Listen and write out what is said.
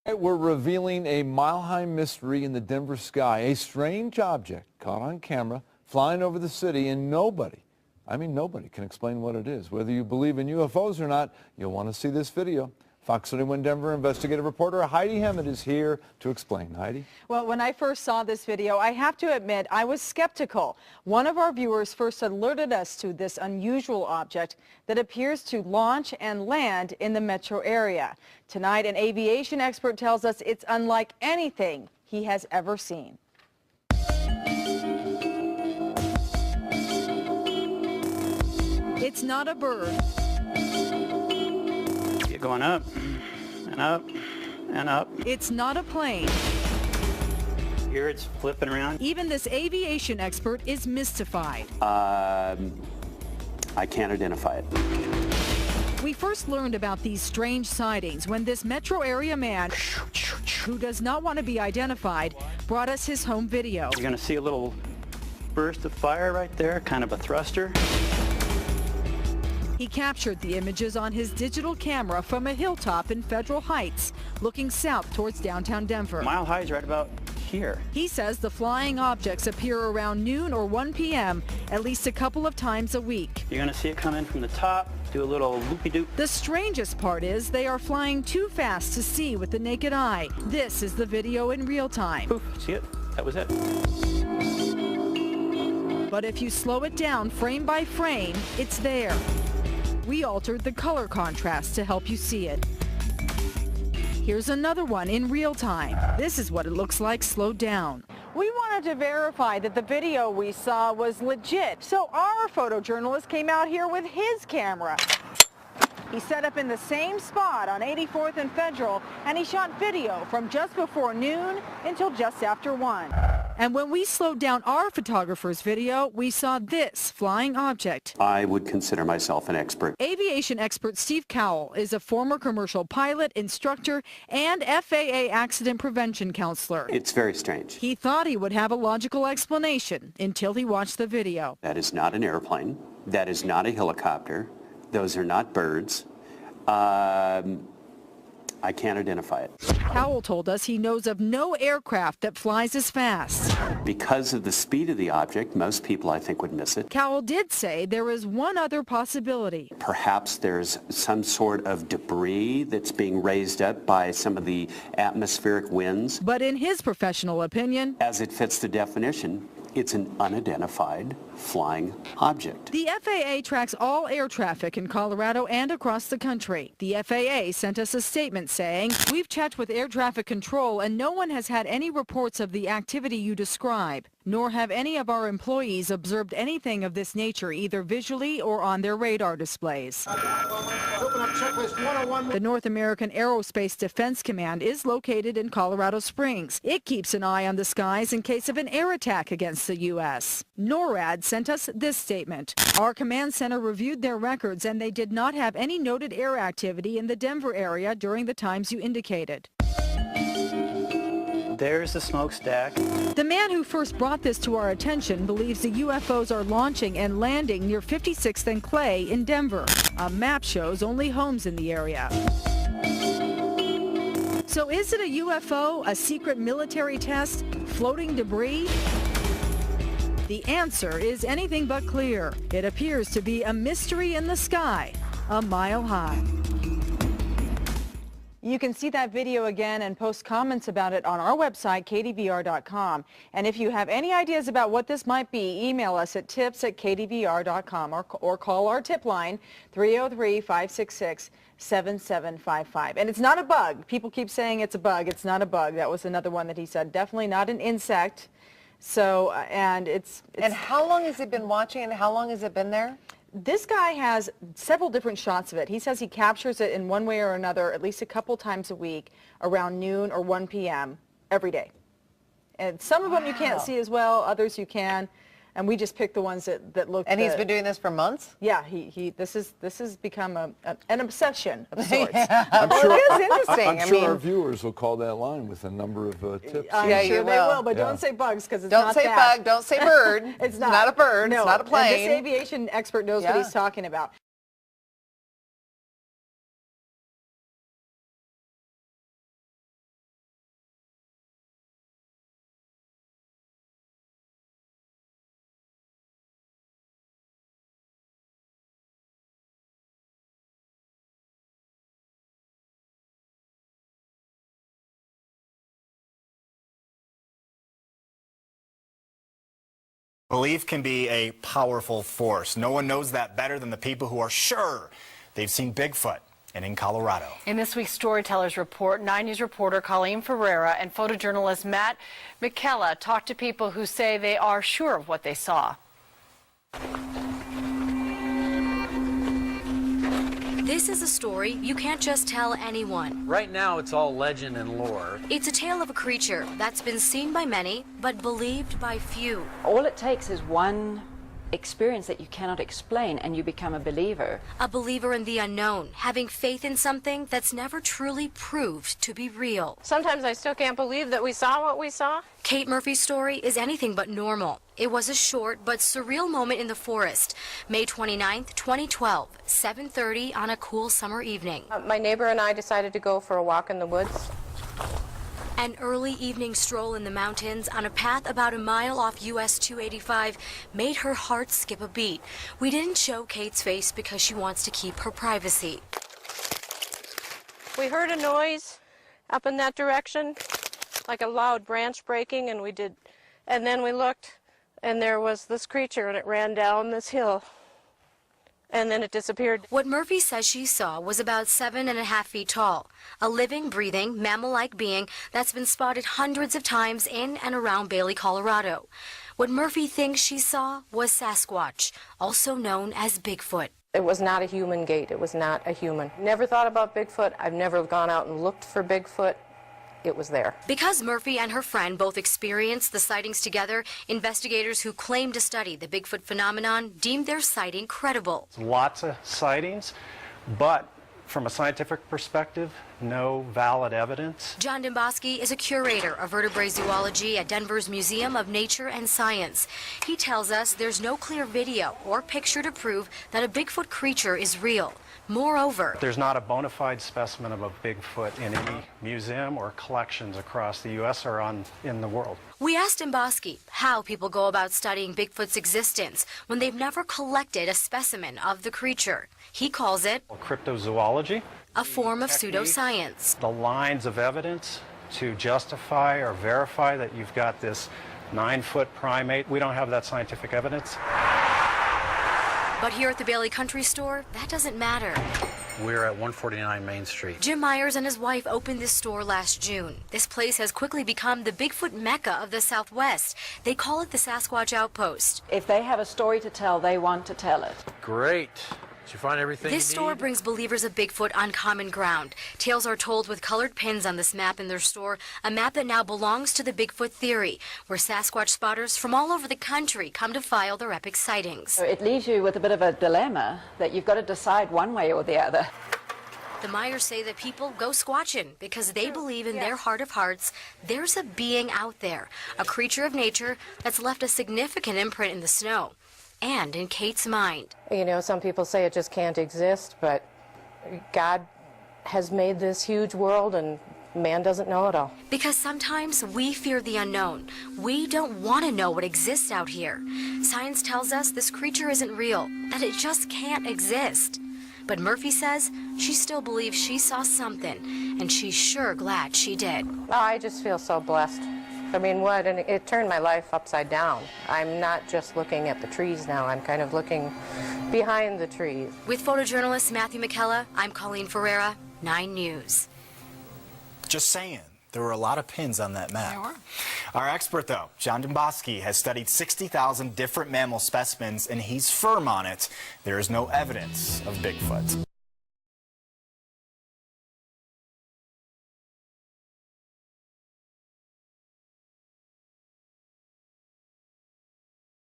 We're revealing a mile-high mystery in the Denver sky, a strange object caught on camera flying over the city, and nobody can explain what it is. Whether you believe in UFOs or not, you'll want to see this video. Fox 31 Denver investigative reporter Heidi Hemmett is here to explain. Heidi? Well, when I first saw this video, I have to admit I was skeptical. One of our viewers first alerted us to this unusual object that appears to launch and land in the metro area. Tonight, an aviation expert tells us it's unlike anything he has ever seen. It's not a bird. Going up and up and up. It's not a plane. Here it's flipping around. Even this aviation expert is mystified. I can't identify it. We first learned about these strange sightings when this metro area man, who does not want to be identified, brought us his home video. You're going to see a little burst of fire right there, kind of a thruster. He captured the images on his digital camera from a hilltop in Federal Heights, looking south towards downtown Denver. Mile High is right about here. He says the flying objects appear around noon or 1 p.m. at least a couple of times a week. You're going to see it come in from the top, do a little loopy-doop. The strangest part is they are flying too fast to see with the naked eye. This is the video in real time. Poof, see it? That was it. But if you slow it down frame by frame, it's there. We altered the color contrast to help you see it. Here's another one in real time. This is what it looks like slowed down. We wanted to verify that the video we saw was legit, so our photojournalist came out here with his camera. He set up in the same spot on 84th and Federal, and he shot video from just before noon until just after 1. And when we slowed down our photographer's video, we saw this flying object. I would consider myself an expert. Aviation expert Steve Cowell is a former commercial pilot, instructor, and FAA accident prevention counselor. It's very strange. He thought he would have a logical explanation until he watched the video. That is not an airplane. That is not a helicopter. Those are not birds. I can't identify it. Cowell told us he knows of no aircraft that flies as fast. Because of the speed of the object, most people, I think, would miss it. Cowell did say there is one other possibility. Perhaps there's some sort of debris that's being raised up by some of the atmospheric winds. But in his professional opinion, as it fits the definition, it's an unidentified flying object. The FAA tracks all air traffic in Colorado and across the country. The FAA sent us a statement saying, "We've checked with air traffic control and no one has had any reports of the activity you describe, nor have any of our employees observed anything of this nature either visually or on their radar displays." The North American Aerospace Defense Command is located in Colorado Springs. It keeps an eye on the skies in case of an air attack against the U.S. NORAD sent us this statement. Our command center reviewed their records and they did not have any noted air activity in the Denver area during the times you indicated. There's the smokestack. The man who first brought this to our attention believes the UFOs are launching and landing near 56th and Clay in Denver. A map shows only homes in the area. So is it a UFO, a secret military test, floating debris? The answer is anything but clear. It appears to be a mystery in the sky, a mile high. You can see that video again and post comments about it on our website, kdvr.com. And if you have any ideas about what this might be, email us at tips@kdvr.com or call our tip line, 303-566-7755. And it's not a bug. People keep saying it's a bug. It's not a bug. That was another one that he said. Definitely not an insect. So, and it's... And how long has he been watching and how long has it been there? This guy has several different shots of it. He says he captures it in one way or another at least a couple times a week around noon or 1 p.m. every day. And some of them you can't see as well, others you can. And we just picked the ones that look. And he's been doing this for months? Yeah, this has become an obsession of sorts. Yeah. Well, it is interesting. I'm sure our viewers will call that line with a number of tips. I'm sure they will, but don't say bugs because it's not that. Don't say bug, don't say bird. It's not. Not a bird, No. it's not a plane. And this aviation expert knows what he's talking about. Belief can be a powerful force. No one knows that better than the people who are sure they've seen Bigfoot, and in Colorado. In this week's Storytellers Report, 9 News reporter Colleen Ferreira and photojournalist Matt McKella talked to people who say they are sure of what they saw. This is a story you can't just tell anyone. Right now, it's all legend and lore. It's a tale of a creature that's been seen by many, but believed by few. All it takes is one experience that you cannot explain, and you become a believer. A believer in the unknown, having faith in something that's never truly proved to be real. Sometimes I still can't believe that we saw what we saw. Kate Murphy's story is anything but normal. It was a short but surreal moment in the forest. May 29th, 2012, 7:30 on a cool summer evening. My neighbor and I decided to go for a walk in the woods. An early evening stroll in the mountains on a path about a mile off US 285 made her heart skip a beat. We didn't show Kate's face because she wants to keep her privacy. We heard a noise up in that direction, like a loud branch breaking, and then we looked, and there was this creature, and it ran down this hill. And then it disappeared. What Murphy says she saw was about 7.5 feet tall, a living, breathing, mammal-like being that's been spotted hundreds of times in and around Bailey, Colorado. What Murphy thinks she saw was Sasquatch, also known as Bigfoot. It was not a human gait. It was not a human. Never thought about Bigfoot. I've never gone out and looked for Bigfoot. It was there. Because Murphy and her friend both experienced the sightings together, investigators who claim to study the Bigfoot phenomenon deemed their sighting credible. Lots of sightings, but from a scientific perspective, no valid evidence. John Demboski is a curator of vertebrate zoology at Denver's Museum of Nature and Science. He tells us there's no clear video or picture to prove that a Bigfoot creature is real. Moreover, there's not a bona fide specimen of a Bigfoot in any museum or collections across the U.S. or in the world. We asked Demboski how people go about studying Bigfoot's existence when they've never collected a specimen of the creature. He calls it cryptozoology, a form of pseudoscience. The lines of evidence to justify or verify that you've got this 9-foot primate. We don't have that scientific evidence. But here at the Bailey Country Store, that doesn't matter. We're at 149 Main Street. Jim Myers and his wife opened this store last June. This place has quickly become the Bigfoot mecca of the Southwest. They call it the Sasquatch Outpost. If they have a story to tell, they want to tell it. Great. Did you find everything This store brings believers of Bigfoot on common ground. Tales are told with colored pins on this map in their store, a map that now belongs to the Bigfoot theory, where Sasquatch spotters from all over the country come to file their epic sightings. So it leaves you with a bit of a dilemma that you've got to decide one way or the other. The Myers say that people go squatching because they believe in their heart of hearts there's a being out there, a creature of nature that's left a significant imprint in the snow. And in Kate's mind. You know, some people say it just can't exist, but God has made this huge world and man doesn't know it all. Because sometimes we fear the unknown. We don't want to know what exists out here. Science tells us this creature isn't real, that it just can't exist. But Murphy says she still believes she saw something, and she's sure glad she did. Oh, I just feel so blessed. I mean, and it turned my life upside down. I'm not just looking at the trees now, I'm kind of looking behind the trees. With photojournalist Matthew McKella, I'm Colleen Ferreira, 9 News. Just saying, there were a lot of pins on that map. There were. Our expert, though, John Demboski, has studied 60,000 different mammal specimens, and he's firm on it. There is no evidence of Bigfoot.